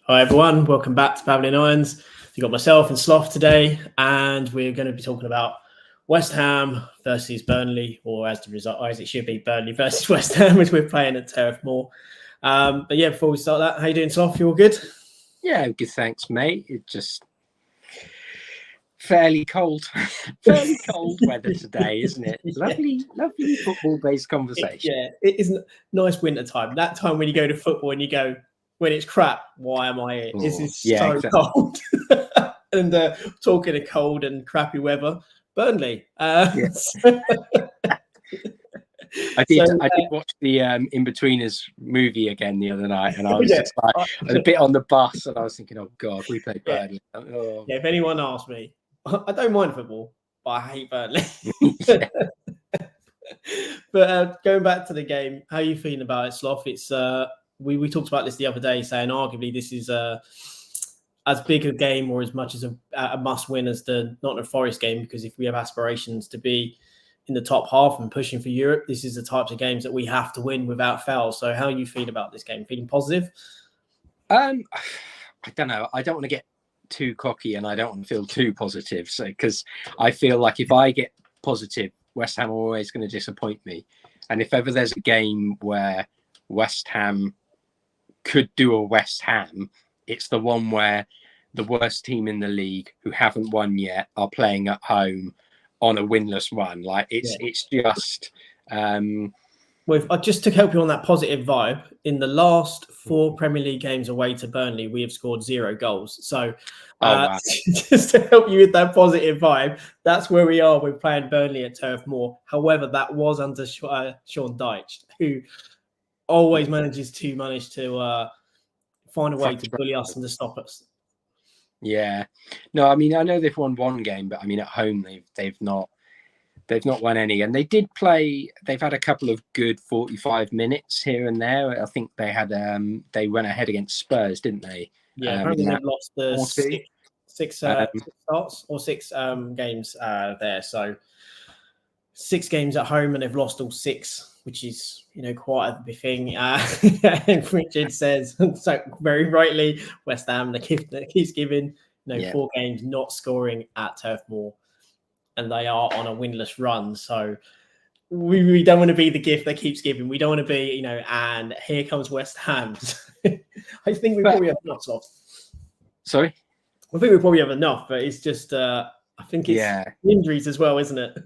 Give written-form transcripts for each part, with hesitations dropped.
Hi everyone, welcome back to Babbling Irons. You got myself and Sloth today, and we're going to be talking about West Ham versus Burnley, or as the result, as it should be, Burnley versus West Ham, as we're playing at Turf Moor. But yeah, before we start that, how you doing, Sloth? You all good? Yeah, good. Thanks, mate. It's just fairly cold weather today, isn't it? Lovely football-based conversation. It is nice winter time. That time when you go to football and you go, when it's crap, why am I here? This is so exactly. Cold. And talking of cold and crappy weather, Burnley. Yes. I did watch the In-Betweeners movie again the other night, and I was just like, I was a bit on the bus, and I was thinking, oh God, we played Burnley. Oh. Yeah, if anyone asks me, I don't mind football, but I hate Burnley. But going back to the game, how are you feeling about it, Sloth? It's we talked about this the other day, saying arguably this is as big a game or as much as a must-win as the Nottingham Forest game, because if we have aspirations to be in the top half and pushing for Europe, this is the types of games that we have to win without fail. So how are you feel about this game? Feeling positive? I don't know. I don't want to get too cocky and I don't want to feel too positive. So because I feel like if I get positive, West Ham are always going to disappoint me. And if ever there's a game where West Ham could do a West Ham, it's the one where the worst team in the league who haven't won yet are playing at home on a winless run. Like it's just just to help you on that positive vibe, in the last 4 Premier League games away to Burnley, we have scored 0 goals. So wow. Just to help you with that positive vibe, that's where we are. We're playing Burnley at Turf Moor. However, that was under Sean Dyche, who always manages to find a way to bully us and to stop us. Yeah, no, I mean, I know they've won 1 game, but I mean, at home they've not won any, and they did play. They've had a couple of good 45 minutes here and there. I think they had they went ahead against Spurs, didn't they? Yeah, apparently they've lost the six starts or 6 games there. So 6 games at home, and they've lost all 6, which is quite a big thing. Richard says so very rightly, West Ham the gift that keeps giving 4 games not scoring at Turf Moor, and they are on a winless run. So we don't want to be the gift that keeps giving. We don't want to be and here comes West Ham. I think we probably have enough. Sorry, I think we probably have enough, but it's just I think it's injuries as well, isn't it?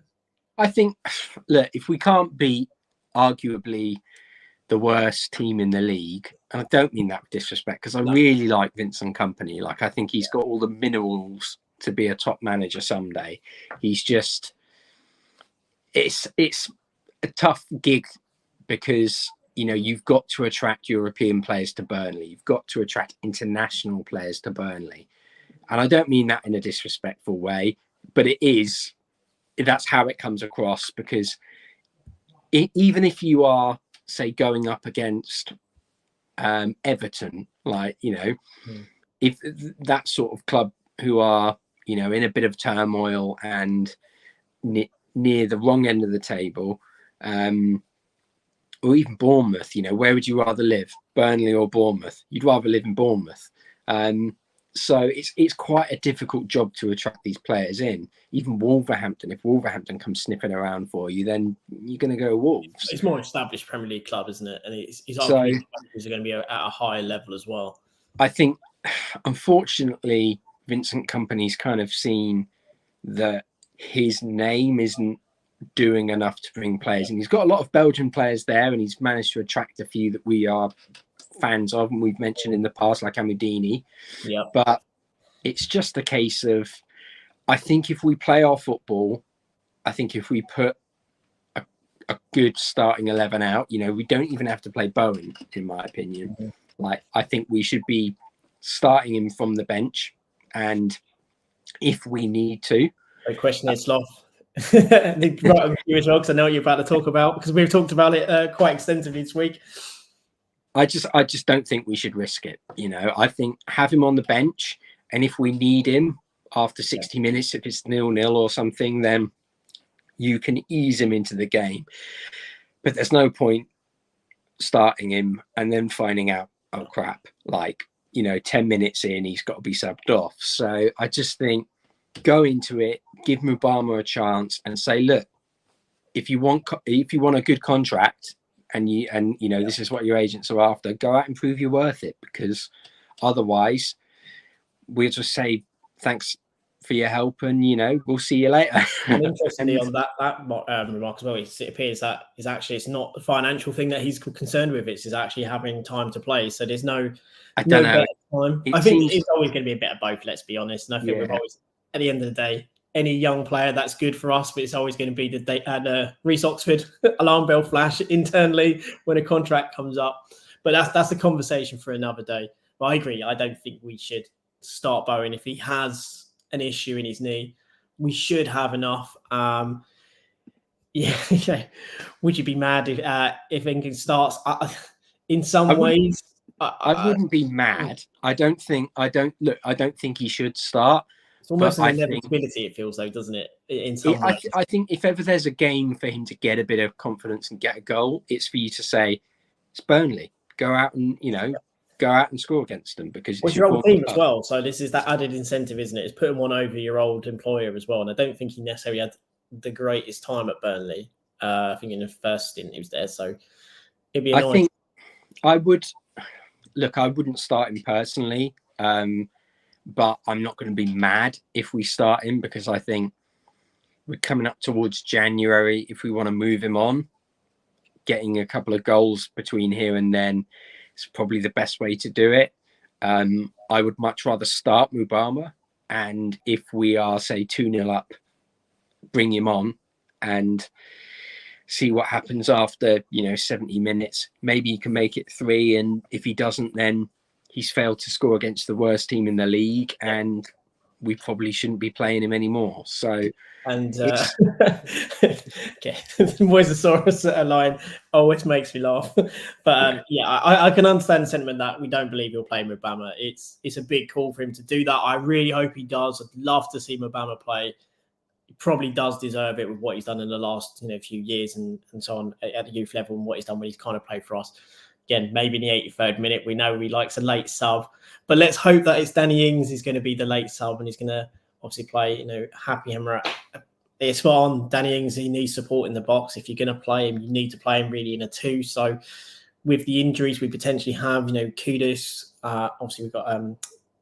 I think, look, if we can't beat arguably the worst team in the league, and I don't mean that with disrespect, because I really like Vincent Kompany. Like, I think he's got all the minerals to be a top manager someday. He's just, it's a tough gig because, you've got to attract European players to Burnley. You've got to attract international players to Burnley. And I don't mean that in a disrespectful way, but that's how it comes across, because even if you are, say, going up against Everton, if that sort of club who are, in a bit of turmoil and near the wrong end of the table, or even Bournemouth, where would you rather live, Burnley or Bournemouth? You'd rather live in Bournemouth. So it's quite a difficult job to attract these players in. Even Wolverhampton, if Wolverhampton comes sniffing around for you, then you're going to go Wolves. It's more established Premier League club, isn't it? And it's arguably are going to be at a higher level as well. I think, unfortunately, Vincent Kompany's kind of seen that his name isn't doing enough to bring players, and he's got a lot of Belgian players there, and he's managed to attract a few that we are fans of, and we've mentioned in the past, like Amudini. Yeah. But it's just a case of, I think if we play our football, I think if we put a good starting 11 out, we don't even have to play Bowen, in my opinion. Mm-hmm. Like, I think we should be starting him from the bench, and if we need to. The question is, Sloth. Right, you as well, because I know what you're about to talk about, because we've talked about it quite extensively this week. I just don't think we should risk it. I think have him on the bench, and if we need him after 60 minutes, if it's 0-0 or something, then you can ease him into the game. But there's no point starting him and then finding out, oh crap, like 10 minutes in, he's got to be subbed off. So I just think go into it, give Mubama a chance, and say, look, if you want a good contract, and this is what your agents are after, go out and prove you're worth it, because otherwise we'll just say thanks for your help, and we'll see you later. And interestingly, on that remark as well, it appears that it's not the financial thing that he's concerned with. It's actually having time to play. So there's no better time. I think it's always going to be a bit of both. Let's be honest. And I think we've always, at the end of the day, any young player that's good for us, but it's always going to be the Reece Oxford alarm bell flash internally when a contract comes up. But that's a conversation for another day. But I agree. I don't think we should start Bowen if he has an issue in his knee. We should have enough. Would you be mad if England starts? In some ways, I wouldn't be mad. I don't think he should start. It's almost an inevitability, it feels though, doesn't it? In some ways. I think if ever there's a game for him to get a bit of confidence and get a goal, it's for you to say, it's Burnley. Go out and score against them, because it's your old team as well. So this is that added incentive, isn't it? It's putting one over your old employer as well. And I don't think he necessarily had the greatest time at Burnley. I think in the first stint he was there. So it'd be annoying. I wouldn't start him personally. But I'm not going to be mad if we start him, because I think we're coming up towards January. If we want to move him on, getting a couple of goals between here and then is probably the best way to do it. I would much rather start Mubama, and if we are, say, 2-0 up, bring him on and see what happens after 70 minutes. Maybe he can make it 3, and if he doesn't, then he's failed to score against the worst team in the league, and we probably shouldn't be playing him anymore. So, and okay, the Moisasaurus line always makes me laugh. But I can understand the sentiment that we don't believe he'll play Mubama. It's a big call for him to do that. I really hope he does. I'd love to see Mubama play. He probably does deserve it with what he's done in the last few years and so on at the youth level, and what he's done when he's kind of played for us. Again, maybe in the 83rd minute. We know he likes a late sub, but let's hope that it's Danny Ings is going to be the late sub, and he's going to obviously play, Happy Hammer. It's spot on. Danny Ings, he needs support in the box. If you're going to play him, you need to play him really in a 2. So with the injuries we potentially have, Kudus, obviously we've got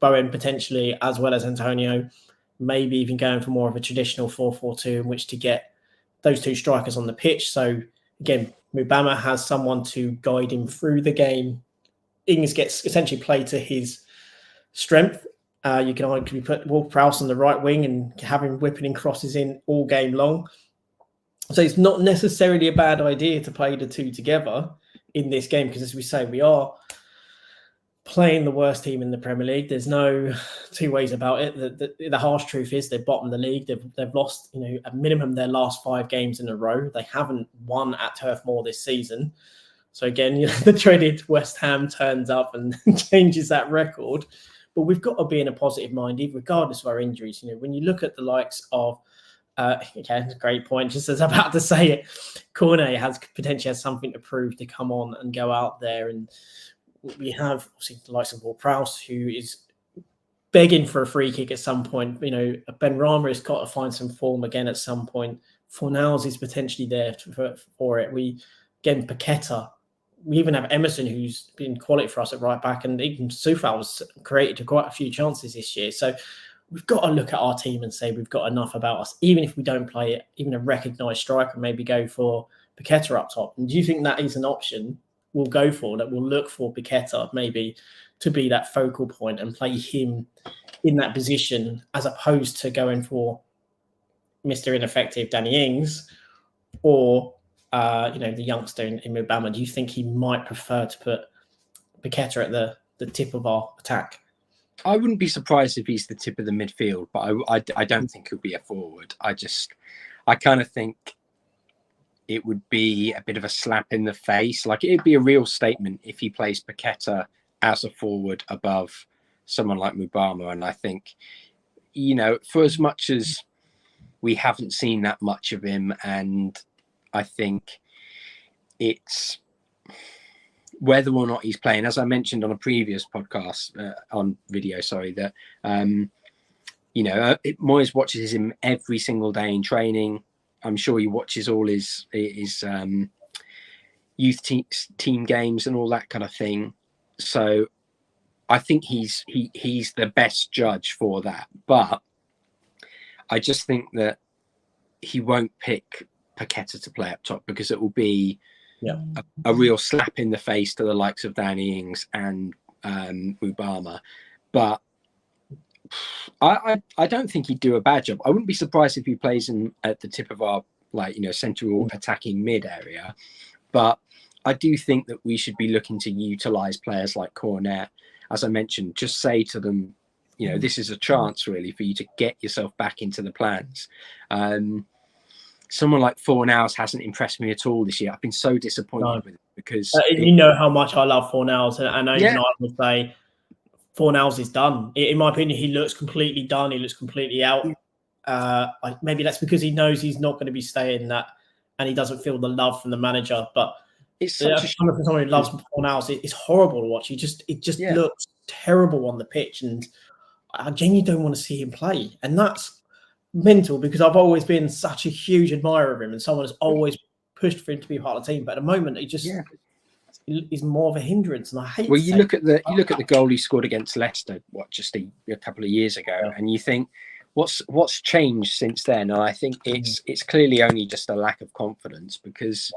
Bowen potentially, as well as Antonio, maybe even going for more of a traditional 4-4-2 in which to get those 2 strikers on the pitch. So again, Mubama has someone to guide him through the game. Ings gets essentially played to his strength. You can arguably put Wolf-Prowse on the right wing and have him whipping in crosses in all game long. So it's not necessarily a bad idea to play the 2 together in this game, because as we say, we are playing the worst team in the Premier League. There's no 2 ways about it. The harsh truth is they've bottomed the league. They've lost, at minimum, their last 5 games in a row. They haven't won at Turf Moor this season. So again, the dreaded West Ham turns up and changes that record. But we've got to be in a positive mind, regardless of our injuries. When you look at the likes of, great point. Just as I'm about to say it, Cornet potentially has something to prove to come on and go out there, and we have obviously the likes of Ward-Prowse, who is begging for a free kick at some point. Ben Rama has got to find some form again at some point. Fornals is potentially there for it. Paqueta. We even have Emerson, who's been quality for us at right back, and even Soufal was created quite a few chances this year. So we've got to look at our team and say we've got enough about us, even if we don't play it, even a recognised striker, maybe go for Paqueta up top. And do you think that is an option we'll go for, that we'll look for Paqueta maybe to be that focal point and play him in that position, as opposed to going for Mr. Ineffective Danny Ings or the youngster in Mubama? Do you think he might prefer to put Paqueta at the tip of our attack? I wouldn't be surprised if he's the tip of the midfield, but I don't think he'll be a forward. I kind of think it would be a bit of a slap in the face. Like, it'd be a real statement if he plays Paqueta as a forward above someone like Mubama. And I think, for as much as we haven't seen that much of him, and I think it's whether or not he's playing, as I mentioned on a previous podcast, on video, sorry, that, Moyes watches him every single day in training. I'm sure he watches all his youth team games and all that kind of thing. So I think he's the best judge for that. But I just think that he won't pick Paqueta to play up top, because it will be a real slap in the face to the likes of Danny Ings and Mubama. But I don't think he'd do a bad job. I wouldn't be surprised if he plays in at the tip of our central attacking mid area. But I do think that we should be looking to utilise players like Cornet. As I mentioned, just say to them, this is a chance really for you to get yourself back into the plans. Someone like Fornals hasn't impressed me at all this year. I've been so disappointed with it, because how much I love Fornals, and I would say Fornals is done. In my opinion, he looks completely done. He looks completely out. Maybe that's because he knows he's not going to be staying that, and he doesn't feel the love from the manager. But it's someone who loves Fornals, it's horrible to watch. It just looks terrible on the pitch, and I genuinely don't want to see him play. And that's mental, because I've always been such a huge admirer of him, and someone has always pushed for him to be part of the team. But at the moment, he just is more of a hindrance, and I hate. Well, you look at the goal he scored against Leicester, just a couple of years ago, and you think, what's changed since then? And I think it's clearly only just a lack of confidence, because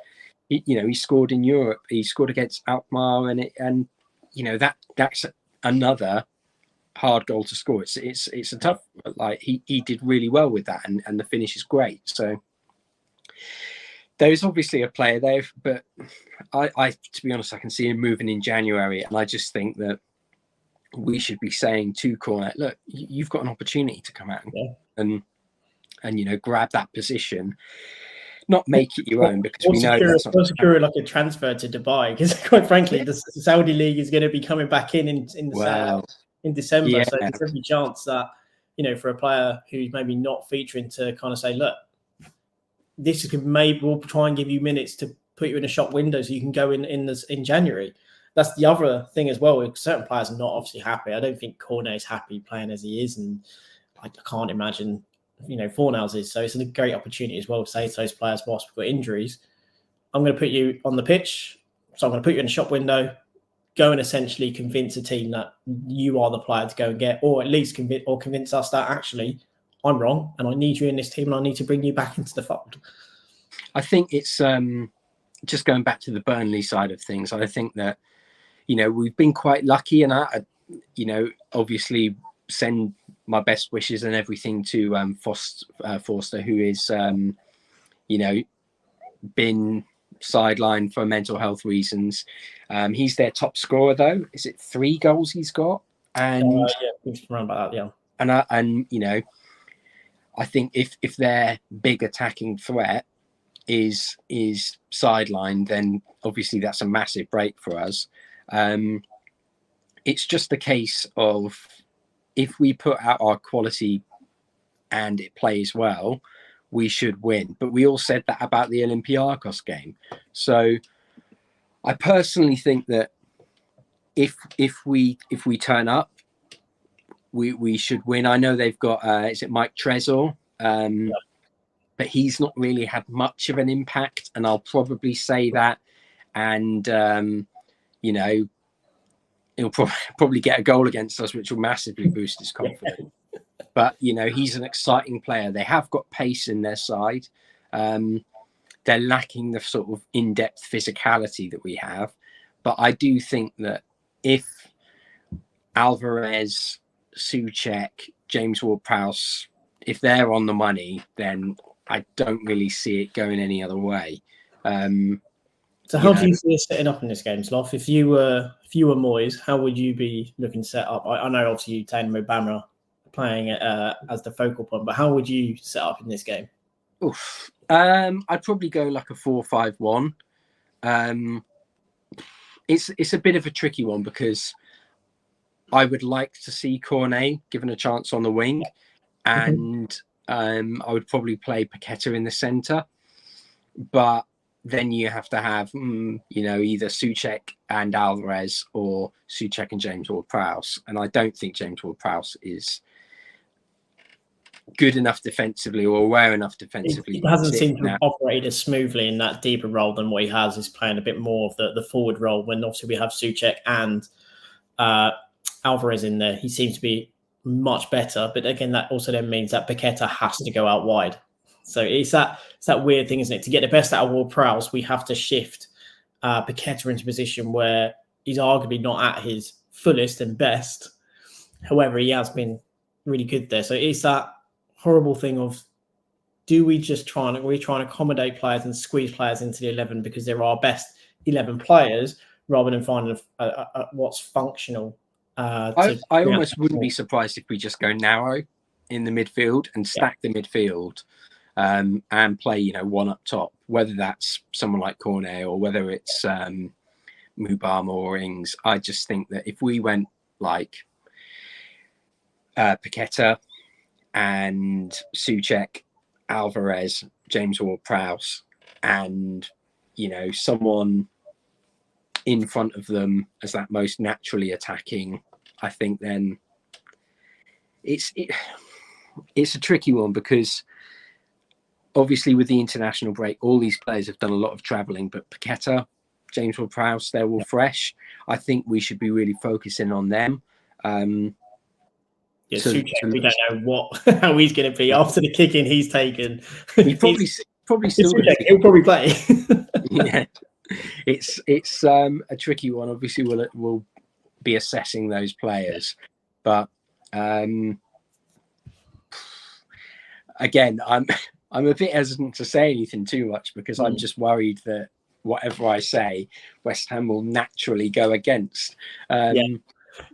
he scored in Europe, he scored against Alkmaar, and that's another hard goal to score. It's a tough, he did really well with that, and the finish is great. So there's obviously a player there, but I to be honest, I can see him moving in January, and I just think that we should be saying to Cornet, look, you've got an opportunity to come out and grab that position, not make it your own, because we know that's not secure like a transfer to Dubai, because quite frankly, the Saudi league is going to be coming back in December, so there's every chance that for a player who's maybe not featuring to kind of say, look, this is maybe we'll try and give you minutes to put you in a shop window so you can go in January. That's the other thing as well. Certain players are not obviously happy. I don't think Cornet is happy playing as he is, and I can't imagine Fornals is. So it's a great opportunity as well to say to those players, whilst we've got injuries, I'm going to put you on the pitch, so I'm going to put you in a shop window. Go and essentially convince a team that you are the player to go and get, or at least convince us that actually I'm wrong and I need you in this team and I need to bring you back into the fold. I think it's just going back to the Burnley side of things. I think that we've been quite lucky, and I obviously send my best wishes and everything to Forster, who is been sidelined for mental health reasons. He's their top scorer, though. Is it 3 goals he's got? And around about that, yeah. And I think if their big attacking threat is sidelined, then obviously that's a massive break for us. It's just a case of, if we put out our quality and it plays well, we should win. But we all said that about the Olympiacos game. So I personally think that if we turn up, we should win. I know they've got is it Mike Trezor, but he's not really had much of an impact, and I'll probably say that. And he'll probably get a goal against us, which will massively boost his confidence. But he's an exciting player. They have got pace in their side. They're lacking the sort of in-depth physicality that we have. But I do think that if Alvarez, Souček, James Ward-Prowse, if they're on the money, then I don't really see it going any other way. So how do you see us setting up in this game, Sloth? If you were Moyes, how would you be looking to set up? I know obviously you Taylor Mobama playing as the focal point, but how would you set up in this game? I'd probably go like a 4-5-1. It's a bit of a tricky one, because I would like to see Cornet given a chance on the wing, and I would probably play Paqueta in the centre. But then you have to have, either Souček and Alvarez or Souček and James Ward-Prowse. And I don't think James Ward-Prowse is good enough defensively or aware enough defensively. He hasn't seemed to have operated as smoothly in that deeper role than what he has. He's playing a bit more of the forward role when obviously we have Souček and Alvarez in there. He seems to be much better. But again, that also then means that Paqueta has to go out wide. So it's that weird thing, isn't it? To get the best out of Ward-Prowse, we have to shift Paqueta into a position where he's arguably not at his fullest and best. However, he has been really good there. So it's that horrible thing of, do we just try and accommodate players and squeeze players into the 11 because they're our best 11 players, rather than finding what's functional? I almost wouldn't be surprised if we just go narrow in the midfield and stack the midfield and play, one up top, whether that's someone like Cornet or whether it's Mubama or Ings. I just think that if we went like Paqueta and Souček, Alvarez, James Ward-Prowse, and someone in front of them as that most naturally attacking, I think then it's a tricky one, because obviously with the international break, all these players have done a lot of travelling, but Paqueta, James Ward-Prowse, they're all fresh. I think we should be really focusing on them. Souček, we don't know how he's going to be after the kicking he's taken. He probably still he'll probably play. Yeah, it's a tricky one. Obviously, we'll be assessing those players, but again, I'm a bit hesitant to say anything too much, because I'm just worried that whatever I say, West Ham will naturally go against.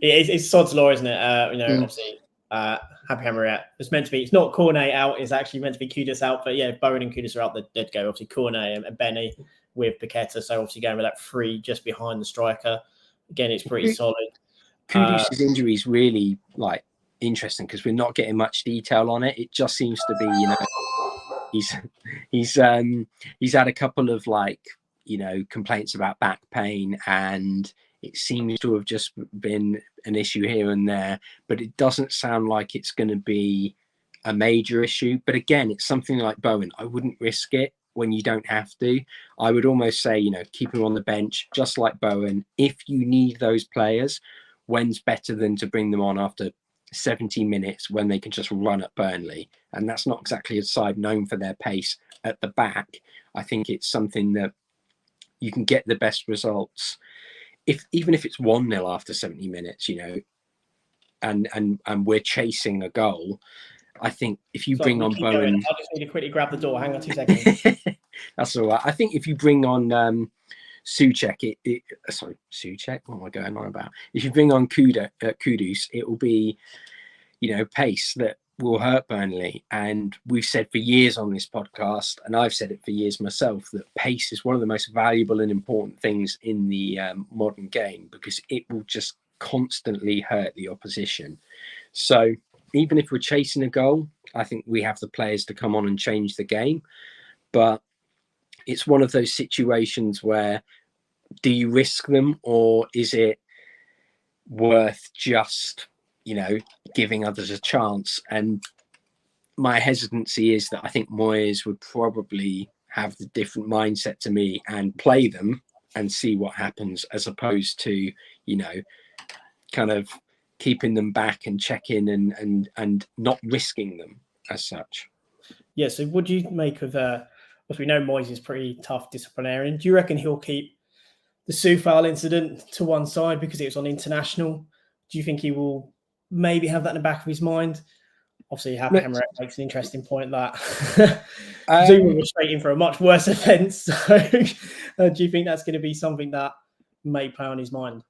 It's sod's law, isn't it? Obviously, Happy Hammer it's meant to be. It's not Cornet out. It's actually meant to be Kudus out. But yeah, Bowen and Kudus are out. They'd go obviously Cornet and Benny with Paqueta. So obviously going with that three just behind the striker. Again, it's pretty solid. Kudus' injury is really interesting, because we're not getting much detail on it. It just seems to be, he's had a couple of complaints about back pain, and it seems to have just been an issue here and there, but it doesn't sound like it's going to be a major issue. But again, it's something like Bowen. I wouldn't risk it when you don't have to. I would almost say, keep him on the bench, just like Bowen. If you need those players, when's better than to bring them on after 70 minutes when they can just run at Burnley? And that's not exactly a side known for their pace at the back. I think it's something that you can get the best results even if it's 1-0 after 70 minutes, and we're chasing a goal. I think if you bring on Bowen, I just need to quickly grab the door. Hang on 2 seconds. That's all right. I think if you bring on Souček, Souček. What am I going on about? If you bring on Kudus, it will be, pace that will hurt Burnley. And we've said for years on this podcast, and I've said it for years myself, that pace is one of the most valuable and important things in the modern game, because it will just constantly hurt the opposition. So even if we're chasing a goal, I think we have the players to come on and change the game. But it's one of those situations where, do you risk them, or is it worth just giving others a chance? And my hesitancy is that I think Moyes would probably have the different mindset to me and play them and see what happens, as opposed to, kind of keeping them back and checking and not risking them as such. Yeah. So what do you make of, as we know, Moyes is pretty tough disciplinarian. Do you reckon he'll keep the Soufal incident to one side because it was on international? Do you think he will maybe have that in the back of his mind? Obviously, Happy Hammer makes an interesting point that Zuma was straight in for a much worse offence. So, do you think that's going to be something that may play on his mind?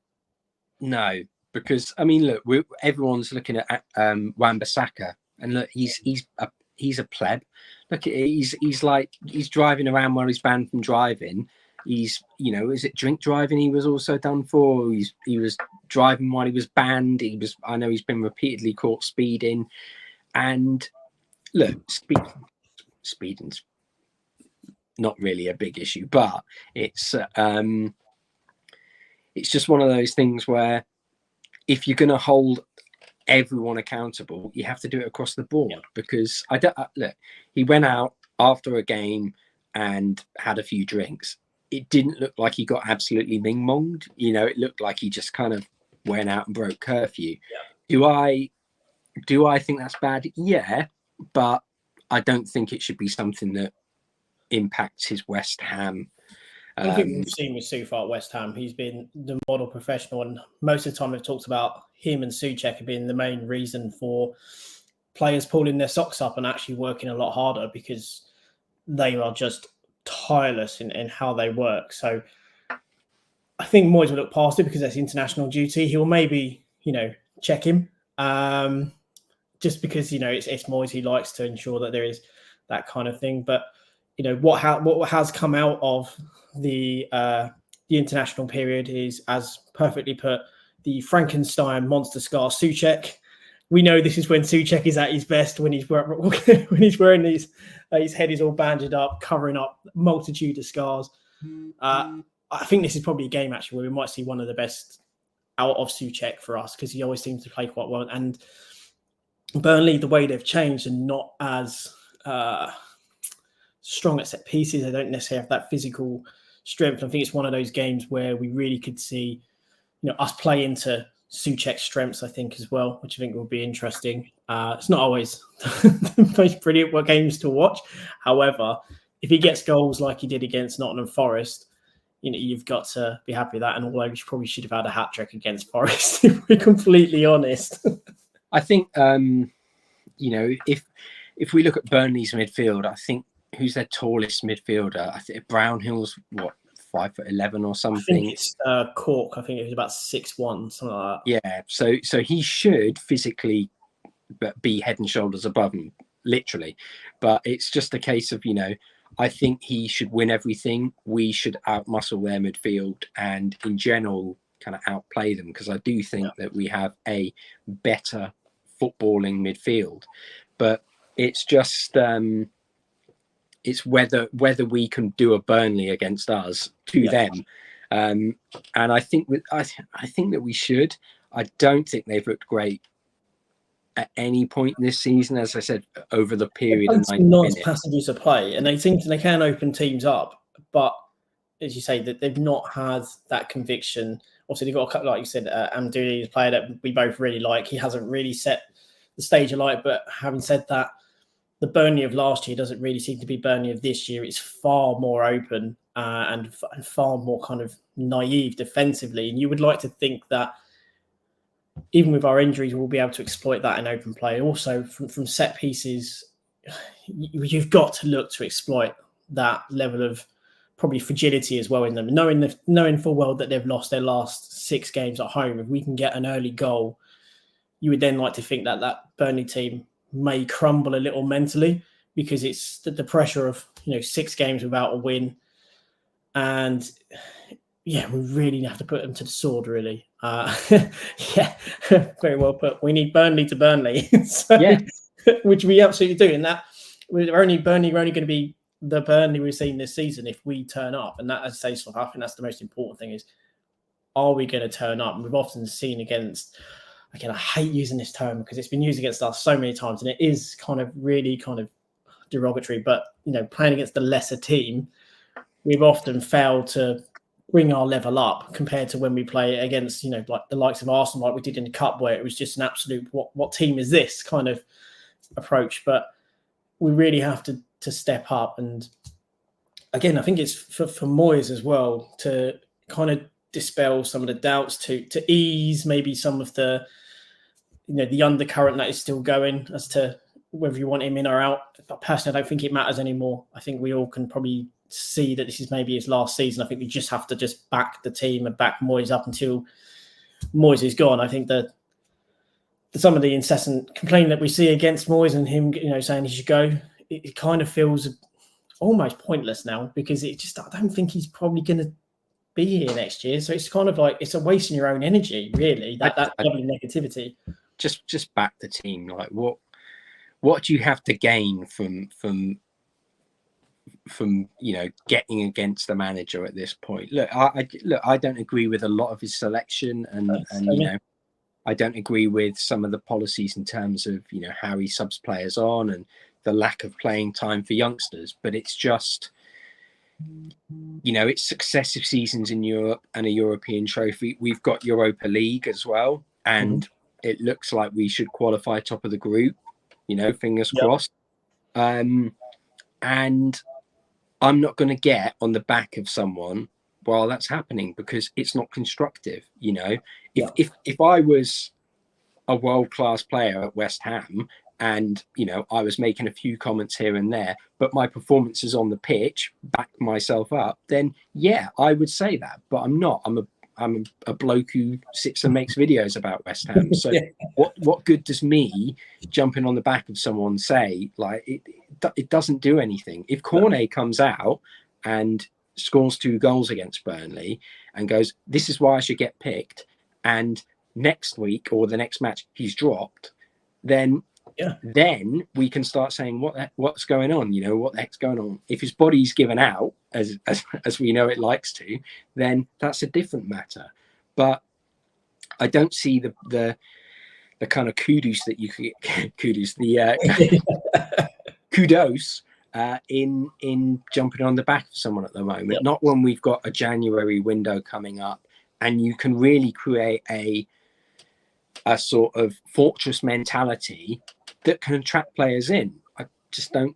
No, because look, everyone's looking at Wan-Bissaka, and look, he's a pleb. Look, he's driving around where he's banned from driving. He's, is it drink driving he was also done for? He was driving while he was banned. I know he's been repeatedly caught speeding. And look, speeding's not really a big issue, but it's just one of those things where if you're going to hold everyone accountable, you have to do it across the board. Because look, he went out after a game and had a few drinks. It didn't look like he got absolutely ming-monged. It looked like he just kind of went out and broke curfew. Do I think that's bad? Yeah, but I don't think it should be something that impacts his West Ham. I think we've seen with Soufal at West Ham, he's been the model professional, and most of the time we've talked about him and Souček have been the main reason for players pulling their socks up and actually working a lot harder, because they are just tireless in how they work. So I think Moyes will look past it because that's international duty. He will maybe, check him, just because, it's Moyes. He likes to ensure that there is that kind of thing. But, what has come out of the international period is, as perfectly put, the Frankenstein monster scar Souček. We know this is when Souček is at his best, when he's wearing these, his head is all bandaged up, covering up multitude of scars. I think this is probably a game actually where we might see one of the best out of Souček for us, because he always seems to play quite well. And Burnley, the way they've changed and not as strong at set pieces, they don't necessarily have that physical strength. I think it's one of those games where we really could see, us play into Souček's strengths, I think, as well, which I think will be interesting. It's not always the most brilliant games to watch. However, if he gets goals like he did against Nottingham Forest, you've got to be happy with that. And although we probably should have had a hat-trick against Forest, if we're completely honest. I think, if we look at Burnley's midfield, I think who's their tallest midfielder? I think Brownhill's, 5'11" or something. I think it's Cork. I think it was about 6'1", something like that. Yeah, so he should physically be head and shoulders above him, literally. But it's just a case of, I think he should win everything. We should outmuscle their midfield and, in general, kind of outplay them, because I do think that we have a better footballing midfield. But it's just it's whether we can do a Burnley against us to them, and I think that we should. I don't think they've looked great at any point this season, as I said, over the period of 90 minutes. Passages of play, and they can open teams up, but as you say, that they've not had that conviction. Obviously, they've got a couple, like you said, Amdouni is a player that we both really like. He hasn't really set the stage alight, but having said that, the Burnley of last year doesn't really seem to be Burnley of this year. It's far more open and far more kind of naive defensively. And you would like to think that even with our injuries, we'll be able to exploit that in open play. Also, from set pieces, you've got to look to exploit that level of probably fragility as well in them. Knowing full well that they've lost their last 6 games at home, if we can get an early goal, you would then like to think that that Burnley team may crumble a little mentally, because it's the pressure of 6 games without a win, and we really have to put them to the sword, really. Very well put. We need Burnley to Burnley, which we absolutely do. And that Burnley are only going to be the Burnley we've seen this season if we turn up. And that, as I say, I think that's the most important thing: is, are we going to turn up? And we've often seen against. Again, I hate using this term because it's been used against us so many times, and it is kind of really kind of derogatory. But playing against the lesser team, we've often failed to bring our level up compared to when we play against like the likes of Arsenal, like we did in the Cup, where it was just an absolute what team is this kind of approach. But we really have to step up, and again, I think it's for Moyes as well to kind of dispel some of the doubts, to ease maybe some of the the undercurrent that is still going as to whether you want him in or out. But personally, I don't think it matters anymore. I think we all can probably see that this is maybe his last season. I think we just have to just back the team and back Moyes up until Moyes is gone. I think that some of the incessant complaining that we see against Moyes and him, saying he should go, it kind of feels almost pointless now, because I don't think he's probably going to be here next year. So it's kind of like it's a waste in your own energy, really. That lovely negativity. Just back the team. Like what do you have to gain from getting against the manager at this point. Look, I don't agree with a lot of his selection, and I don't agree with some of the policies in terms of how he subs players on and the lack of playing time for youngsters. But it's just, it's successive seasons in Europe and a European trophy. We've got Europa League as well, and it looks like we should qualify top of the group. Fingers crossed. And I'm not going to get on the back of someone while that's happening, because it's not constructive. If I was a world-class player at West Ham and I was making a few comments here and there, but my performances on the pitch back myself up, then yeah, I would say that. But I'm not. I'm a bloke who sits and makes videos about West Ham. So what good does me jumping on the back of someone say? Like, it doesn't do anything. If Cornet comes out and scores 2 goals against Burnley and goes, this is why I should get picked, and next week or the next match he's dropped, then we can start saying what's going on. What the heck's going on? If his body's given out, as we know it likes to, then that's a different matter. But I don't see the kind of kudos that you could kudos in jumping on the back of someone at the moment. Not when we've got a January window coming up and you can really create a sort of fortress mentality that can attract players in.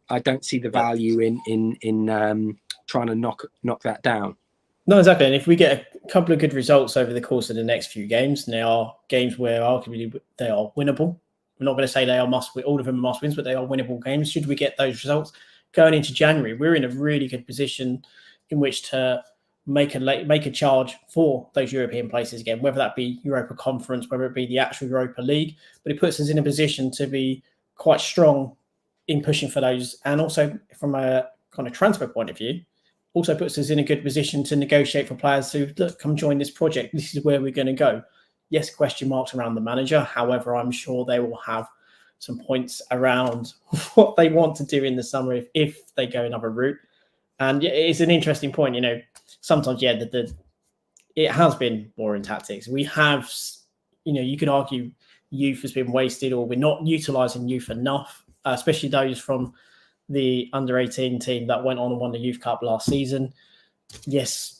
I don't see the value in trying to knock that down. No, exactly. And if we get a couple of good results over the course of the next few games, and they are games where arguably they are winnable. We're not going to say they are all of them are must wins, but they are winnable games. Should we get those results going into January, we're in a really good position in which to make a charge for those European places again, whether that be Europa Conference, whether it be the actual Europa League. But it puts us in a position to be quite strong in pushing for those, and also from a kind of transfer point of view, also puts us in a good position to negotiate for players who, look, come join this project. This is where we're going to go. Yes, question marks around the manager. However, I'm sure they will have some points around what they want to do in the summer if they go another route. And it's an interesting point. Sometimes, it has been boring tactics. We have, you could argue youth has been wasted, or we're not utilising youth enough, especially those from the under-18 team that went on and won the Youth Cup last season. Yes,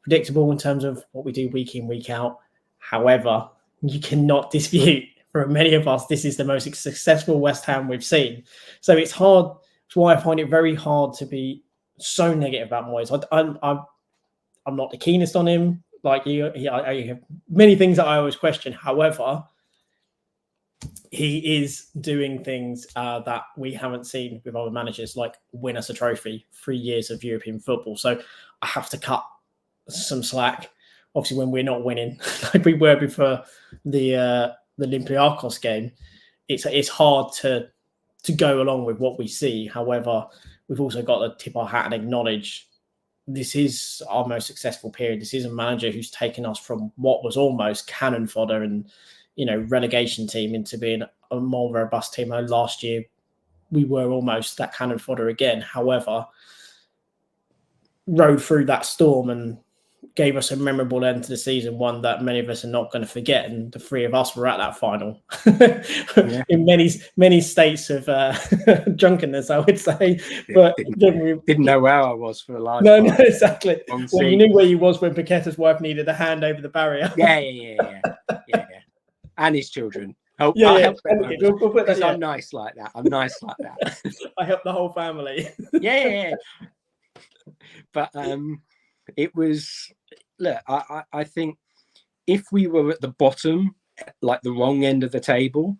predictable in terms of what we do week in, week out. However, you cannot dispute, for many of us, this is the most successful West Ham we've seen. So it's hard. That's why I find it very hard to be so negative about Moyes. I'm not the keenest on him. Like I have many things that I always question. However, he is doing things that we haven't seen with other managers, like win us a trophy, 3 years of European football. So I have to cut some slack. Obviously, when we're not winning like we were before the Olympiacos game, it's hard to go along with what we see. However, we've also got to tip our hat and acknowledge this is our most successful period. This is a manager who's taken us from what was almost cannon fodder and relegation team into being a more robust team. Last year, we were almost that cannon fodder again. However, rode through that storm and gave us a memorable end to the season, one that many of us are not going to forget. And the 3 of us were at that final in many states of drunkenness, I would say. But didn't know where I was for a life. No, exactly. Well, you knew where you was when Paqueta's wife needed a hand over the barrier. Yeah. And his children. We'll put that, I'm nice like that. I help the whole family. Yeah. But it was, look, I think if we were at the bottom, like the wrong end of the table,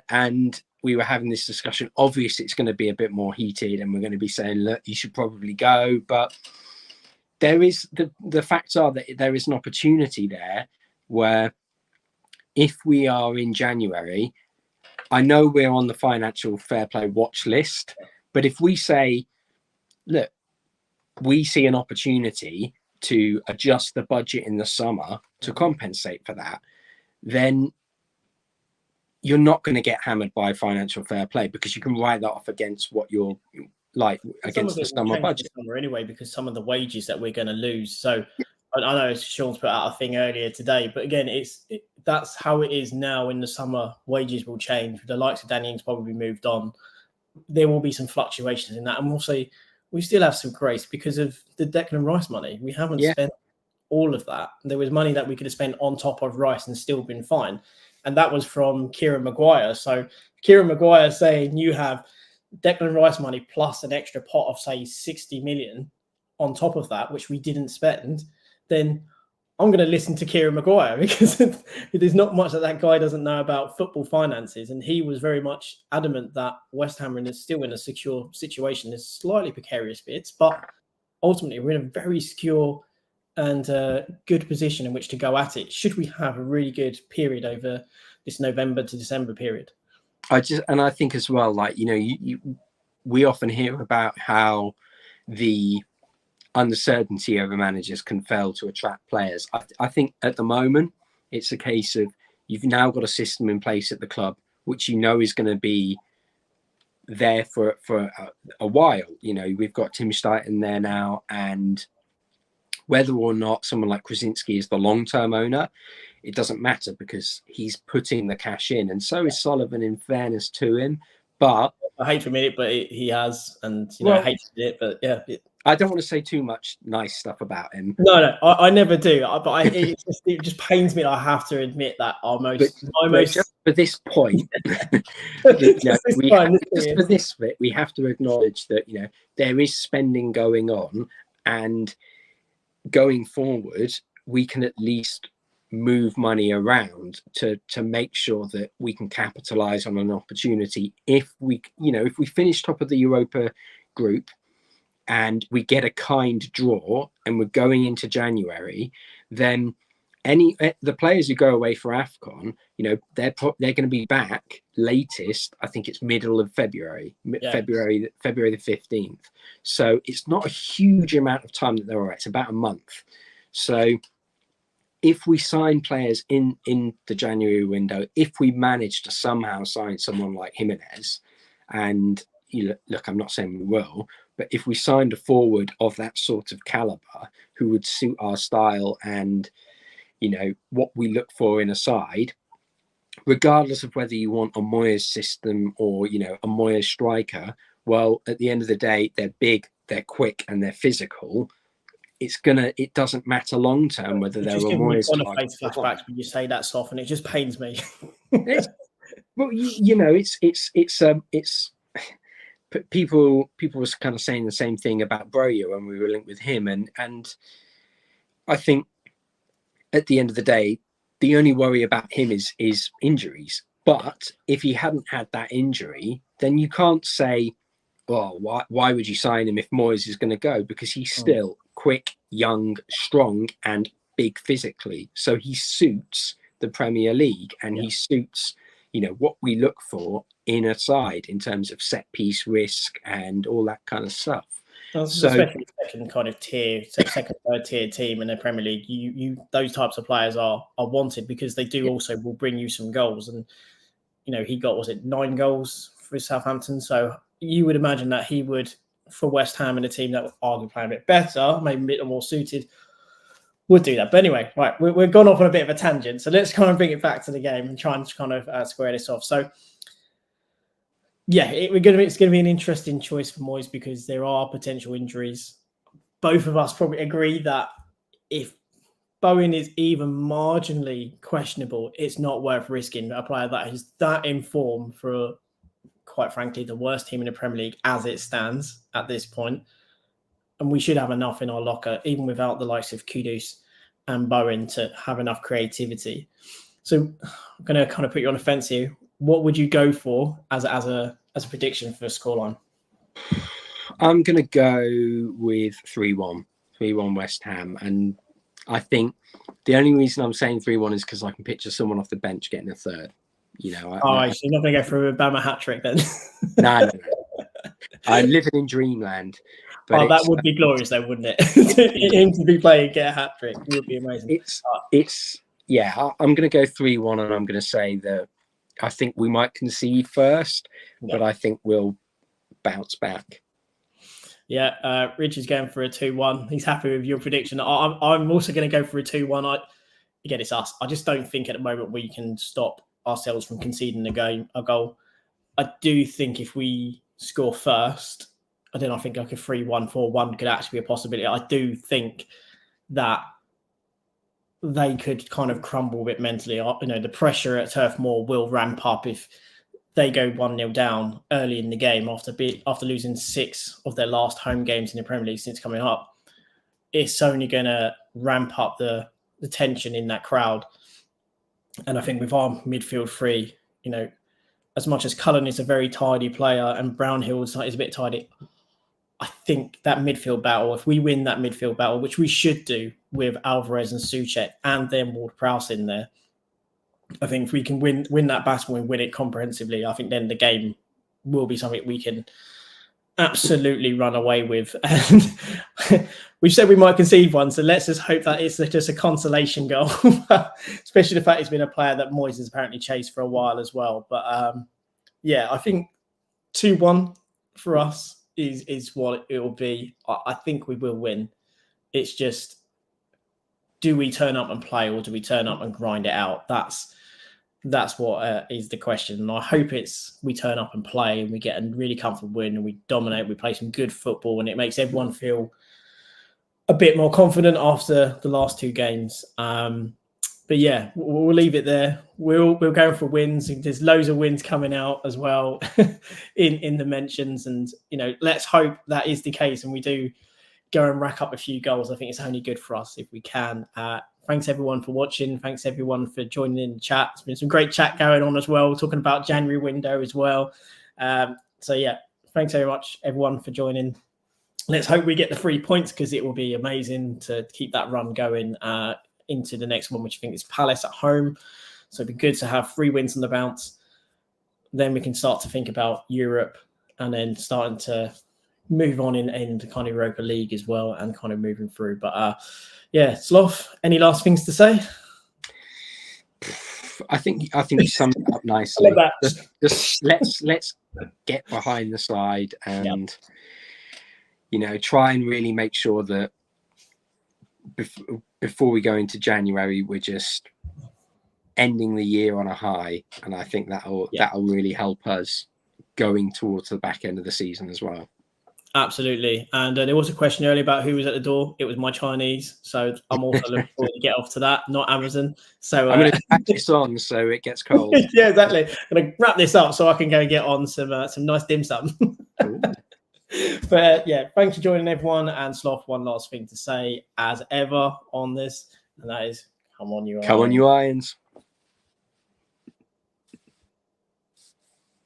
and we were having this discussion, obviously it's going to be a bit more heated and we're going to be saying, look, you should probably go. But there is the facts are that there is an opportunity there where if we are in January, I know we're on the financial fair play watch list, but if we say, look, we see an opportunity to adjust the budget in the summer to compensate for that, then you're not going to get hammered by financial fair play, because you can write that off against what your like some against of the it will summer change budget. this summer anyway, because some of the wages that we're going to lose. So I know Sean's put out a thing earlier today, but again, that's how it is now. In the summer, wages will change. The likes of Danny Ings probably moved on. There will be some fluctuations in that, and also we still have some grace because of the Declan Rice money. We haven't spent all of that. There was money that we could have spent on top of Rice and still been fine, and that was from Kieran Maguire. So Kieran Maguire saying you have Declan Rice money plus an extra pot of say 60 million on top of that, which we didn't spend, then I'm going to listen to Kieran Maguire, because there's not much that guy doesn't know about football finances. And he was very much adamant that West Ham is still in a secure situation. There's slightly precarious bits, but ultimately we're in a very secure and good position in which to go at it, should we have a really good period over this November to December period. I think as well, like, we often hear about how the uncertainty over managers can fail to attract players. I think at the moment it's a case of you've now got a system in place at the club which is going to be there for a while. We've got Tim Steiten there now, and whether or not someone like Krasinski is the long-term owner, it doesn't matter, because he's putting the cash in, and so is Sullivan, in fairness to him. But I hate to admit it, but he has, and I hate to admit it, but yeah. I don't want to say too much nice stuff about him. No, I never do. But it just pains me that I have to admit that just for this point, for this bit, we have to acknowledge that there is spending going on, and going forward, we can at least move money around to make sure that we can capitalize on an opportunity. If we finish top of the Europa group and we get a kind draw and we're going into January, then the players who go away for AFCON, they're going to be back latest, I think it's middle of February, February the 15th. So it's not a huge amount of time that they're away. It's about a month. So if we sign players in the January window, if we manage to somehow sign someone like Jimenez, and look, I'm not saying we will, but if we signed a forward of that sort of caliber who would suit our style and what we look for in a side, regardless of whether you want a Moyes system or a Moyes striker, well, at the end of the day, they're big, they're quick, and they're physical. It doesn't matter long term whether they're a Moyes striker. Flashbacks when you say that, Soft, and it just pains me. Well, it's people was kind of saying the same thing about Broja when we were linked with him, and I think at the end of the day, the only worry about him is injuries. But if he hadn't had that injury, then you can't say, well, why would you sign him if Moyes is going to go? Because he's still quick, young, strong, and big physically. So he suits the Premier League, and he suits what we look for in a side in terms of set piece risk and all that kind of stuff. So, especially second kind of tier, second, third tier team in the Premier League, you those types of players are wanted, because they do also will bring you some goals. And he got 9 goals for Southampton, so you would imagine that he would, for West Ham and a team that would argue play a bit better, maybe a bit more suited, would do that. But anyway, right, we've gone off on a bit of a tangent, so let's kind of bring it back to the game and try and kind of square this off. So yeah, it's going to be an interesting choice for Moyes, because there are potential injuries. Both of us probably agree that if Bowen is even marginally questionable, it's not worth risking a player that is that in form for, quite frankly, the worst team in the Premier League as it stands at this point. And we should have enough in our locker, even without the likes of Kudus and Bowen, to have enough creativity. So I'm going to kind of put you on the fence here. What would you go for as a prediction for a scoreline? I'm going to go with 3-1 West Ham. And I think the only reason I'm saying 3-1 is because I can picture someone off the bench getting a third. So you're not going to go for a Bama hat trick then? No. I'm living in dreamland. But that would be glorious, though, wouldn't it? Him to be playing, get a hat trick, it would be amazing. I'm going to go 3-1, and I'm going to say that I think we might concede first, but I think we'll bounce back. Yeah, Rich is going for a 2-1. He's happy with your prediction. I'm also going to go for a 2-1. Again, it's us. I just don't think at the moment we can stop ourselves from conceding a goal. I do think if we score first, I think like a 3-1, 4-1 could actually be a possibility. I do think that they could kind of crumble a bit mentally. The pressure at Turf Moor will ramp up if they go 1-0 down early in the game after losing 6 of their last home games in the Premier League since coming up. It's only going to ramp up the tension in that crowd. And I think with our midfield three, as much as Cullen is a very tidy player and Brownhill is a bit tidy, I think that midfield battle, if we win that midfield battle, which we should do with Alvarez and Souček and then Ward-Prowse in there, I think if we can win that battle and win it comprehensively, I think then the game will be something we can absolutely run away with. And we've said we might concede one, so let's just hope that it's just a consolation goal, especially the fact it's been a player that Moyes has apparently chased for a while as well. But I think 2-1 for us is what it will be. I think we will win. It's just, do we turn up and play, or do we turn up and grind it out? That's what is the question. And I hope we turn up and play and we get a really comfortable win and we dominate, we play some good football, and it makes everyone feel a bit more confident after the last 2 games. But yeah, we'll leave it there. We'll go for wins. There's loads of wins coming out as well in the mentions. And, let's hope that is the case and we do go and rack up a few goals. I think it's only good for us if we can. Thanks everyone for watching. Thanks everyone for joining in the chat. It's been some great chat going on as well, talking about January window as well. Thanks very much everyone for joining. Let's hope we get the 3 points, because it will be amazing to keep that run going into the next one, which I think is Palace at home. So it'd be good to have 3 wins on the bounce. Then we can start to think about Europe and then starting to move on in the kind of Europa League as well and kind of moving through. But Sloth, any last things to say? I think you summed it up nicely. Just let's get behind the side and try and really make sure that before we go into January, we're just ending the year on a high, and I think that'll really help us going towards the back end of the season as well. Absolutely. And there was a question earlier about who was at the door. It was my Chinese. So I'm also looking forward to get off to that, not Amazon. So I'm going to pack this on so it gets cold. Yeah, exactly. I'm going to wrap this up so I can go get on some nice dim sum. But thanks for joining everyone. And Sloth, one last thing to say as ever on this, and that is, come on, you Irons. Come on, you Irons.